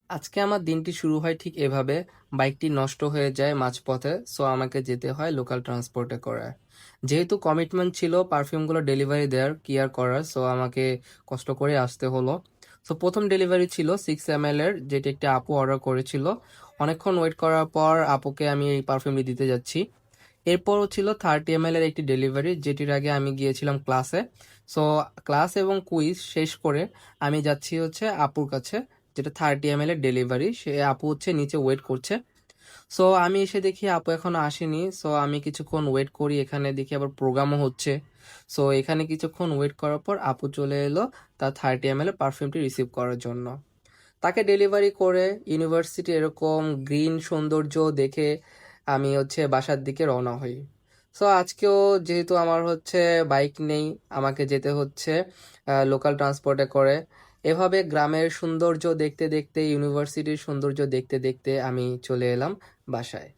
আজকে আমার দিনটি শুরু হয় ঠিক এভাবে। বাইকটি নষ্ট হয়ে যায় মাঝপথে। সো আমাকে যেতে হয় লোকাল ট্রান্সপোর্টে করে। যেহেতু কমিটমেন্ট ছিল পারফিউমগুলো ডেলিভারি দেওয়ার, কেয়ার করার, সো আমাকে কষ্ট করে আসতে হলো। সো প্রথম ডেলিভারি ছিল 6 ml এর, যেটি একটি আপু অর্ডার করেছিল। অনেকক্ষণ ওয়েট করার পর আপুকে আমি এই পারফিউমটি দিতে যাচ্ছি। এরপরও ছিল 30 ml এর একটি ডেলিভারি, যেটির আগে আমি গিয়েছিলাম ক্লাসে। সো ক্লাস এবং কুইজ শেষ করে আমি যাচ্ছি হচ্ছে আপুর কাছে, যেটা 30 ml এর ডেলিভারি। সে আপু হচ্ছে নিচে ওয়েট করছে। সো আমি এসে দেখি আপু এখনো আসেনি। সো আমি কিছুক্ষণ ওয়েট করি, এখানে দেখি আবার প্রোগ্রামও হচ্ছে। সো এখানে কিছুক্ষণ ওয়েট করার পর আপু চলে এলো তার 30 ml এর পারফিউমটি রিসিভ করার জন্য। তাকে ডেলিভারি করে ইউনিভার্সিটি এরকম গ্রিন সৌন্দর্য দেখে আমি হচ্ছে বাসার দিকে রওনা হই। সো আজকেও যেহেতু আমার হচ্ছে বাইক নেই, আমাকে যেতে হচ্ছে লোকাল ট্রান্সপোর্টে করে। এভাবে গ্রামের সৌন্দর্য দেখতে দেখতে, ইউনিভার্সিটির সৌন্দর্য দেখতে দেখতে আমি চলে এলাম বাসায়।